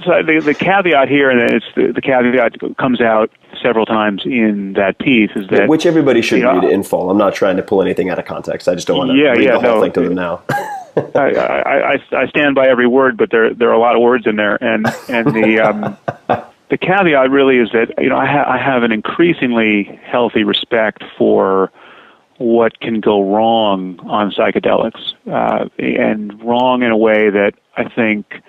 So the caveat here, and it's the caveat comes out several times in that piece, is that... Which everybody should read in full. I'm not trying to pull anything out of context. I just don't want to read the whole thing to them now. I stand by every word, but there are a lot of words in there, and the caveat really is that I have an increasingly healthy respect for what can go wrong on psychedelics, and wrong in a way that I think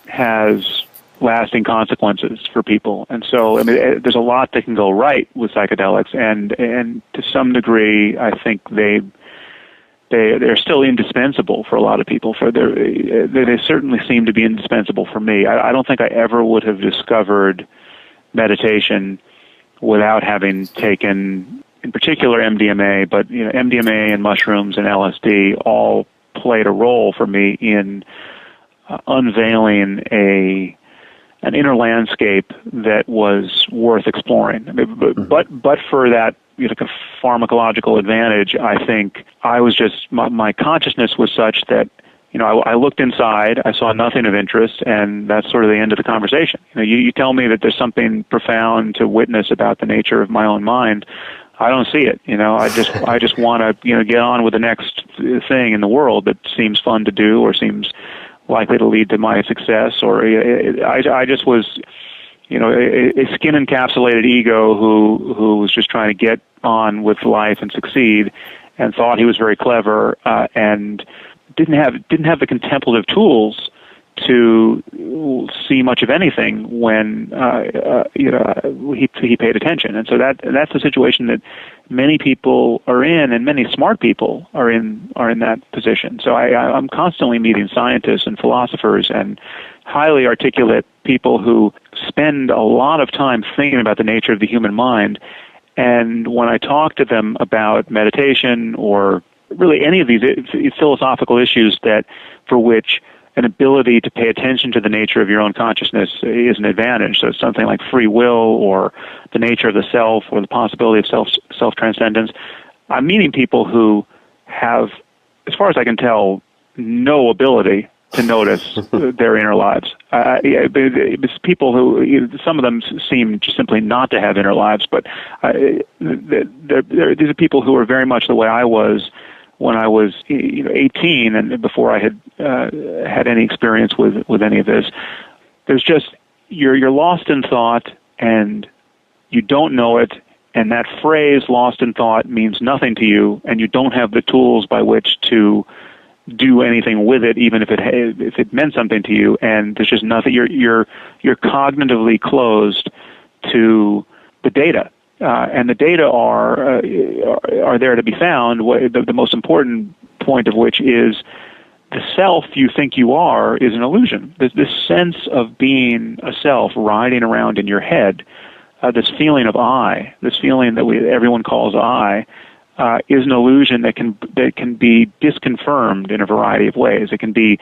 has lasting consequences for people. And so, there's a lot that can go right with psychedelics, and to some degree, I think they're still indispensable for a lot of people. They certainly seem to be indispensable for me. I don't think I ever would have discovered meditation without having taken, in particular, MDMA, but MDMA and mushrooms and LSD all played a role for me in unveiling an inner landscape that was worth exploring. But for that pharmacological advantage, I think I was just my consciousness was such that I looked inside, I saw nothing of interest, and that's sort of the end of the conversation. You tell me that there's something profound to witness about the nature of my own mind. I don't see it. I just want to get on with the next thing in the world that seems fun to do or seems likely to lead to my success. Or I just was, a skin-encapsulated ego who was just trying to get on with life and succeed, and thought he was very clever, and didn't have the contemplative tools to see much of anything when he paid attention. And so that's the situation that many people are in, and many smart people are in that position. So I'm constantly meeting scientists and philosophers and highly articulate people who spend a lot of time thinking about the nature of the human mind. And when I talk to them about meditation or really any of these philosophical issues for which an ability to pay attention to the nature of your own consciousness is an advantage. So it's something like free will or the nature of the self or the possibility of self-transcendence. I'm meeting people who have, as far as I can tell, no ability to notice their inner lives. It's people who, some of them seem simply not to have inner lives, but these are people who are very much the way I was when I was 18 and before I had had any experience with any of this. There's just, you're lost in thought and you don't know it, and that phrase lost in thought means nothing to you, and you don't have the tools by which to do anything with it, even if it meant something to you, and there's just nothing. You're cognitively closed to the data. And the data are there to be found. The most important point of which is the self you think you are is an illusion. This sense of being a self riding around in your head, this feeling of I, this feeling that everyone calls I, is an illusion that can be disconfirmed in a variety of ways. It can be,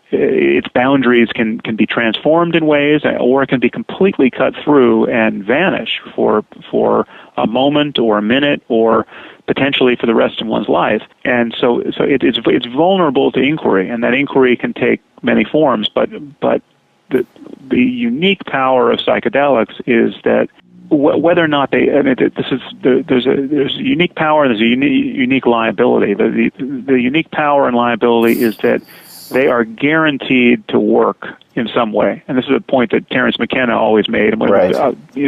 its boundaries can be transformed in ways, or it can be completely cut through and vanish for a moment or a minute or potentially for the rest of one's life. And so it's vulnerable to inquiry, and that inquiry can take many forms. But the unique power of psychedelics is that whether or not there's a unique power and there's a unique liability. The unique power and liability is that they are guaranteed to work in some way. And this is a point that Terence McKenna always made. And right.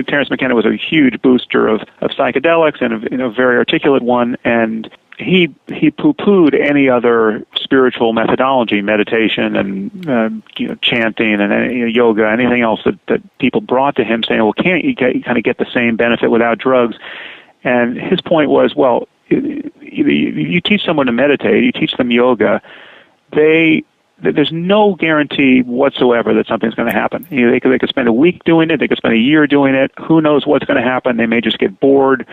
Terence McKenna was a huge booster of psychedelics and a very articulate one. And he poo-pooed any other spiritual methodology, meditation and chanting and yoga, anything else that people brought to him, saying, well, can't you kind of get the same benefit without drugs? And his point was, well, you teach someone to meditate, you teach them yoga, there's no guarantee whatsoever that something's going to happen. They could spend a week doing it, they could spend a year doing it, who knows what's going to happen, they may just get bored,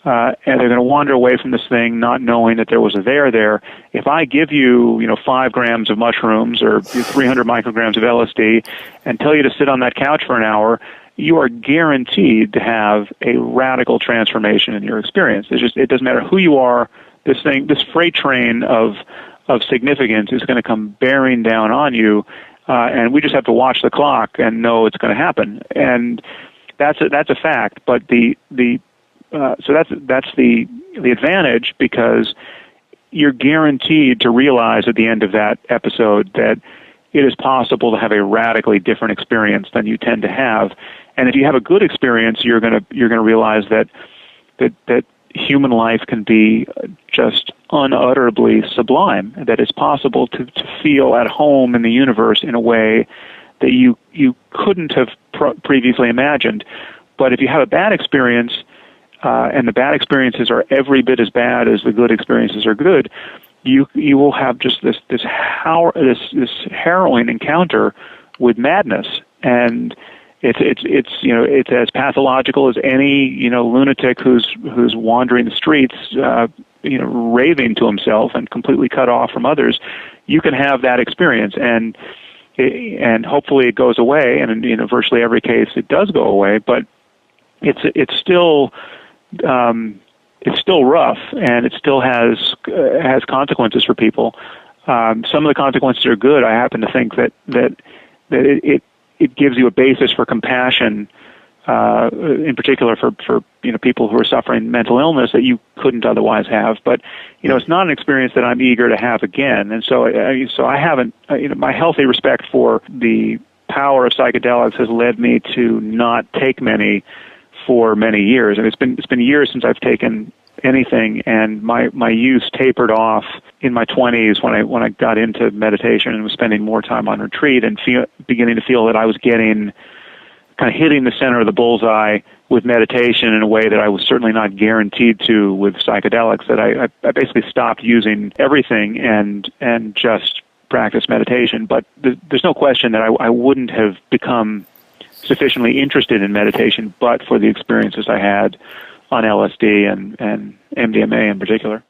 and they're going to wander away from this thing not knowing that there was a there. If I give you, 5 grams of mushrooms or 300 micrograms of LSD and tell you to sit on that couch for an hour, you are guaranteed to have a radical transformation in your experience. It doesn't matter who you are, this freight train of significance is going to come bearing down on you, and we just have to watch the clock and know it's going to happen. And that's a fact. But so that's the advantage, because you're guaranteed to realize at the end of that episode that it is possible to have a radically different experience than you tend to have. And if you have a good experience, you're going to realize that human life can be just unutterably sublime, that it's possible to feel at home in the universe in a way that you couldn't have previously imagined. But if you have a bad experience, and the bad experiences are every bit as bad as the good experiences are good, you will have just this harrowing encounter with madness, and it's as pathological as any lunatic who's wandering the streets, raving to himself and completely cut off from others. You can have that experience, and hopefully it goes away, and in virtually every case it does go away. But it's still rough, and it still has consequences for people. Some of the consequences are good. I happen to think that it gives you a basis for compassion, in particular for people who are suffering mental illness that you couldn't otherwise have. But it's not an experience that I'm eager to have again. And so I haven't. My healthy respect for the power of psychedelics has led me to not take many for many years, and it's been years since I've taken anything, and my use tapered off in my 20s when I got into meditation and was spending more time on retreat, and beginning to feel that I was getting kind of hitting the center of the bullseye with meditation in a way that I was certainly not guaranteed to with psychedelics. That I basically stopped using everything and just practiced meditation. But there's no question that I wouldn't have become sufficiently interested in meditation but for the experiences I had on LSD and MDMA in particular.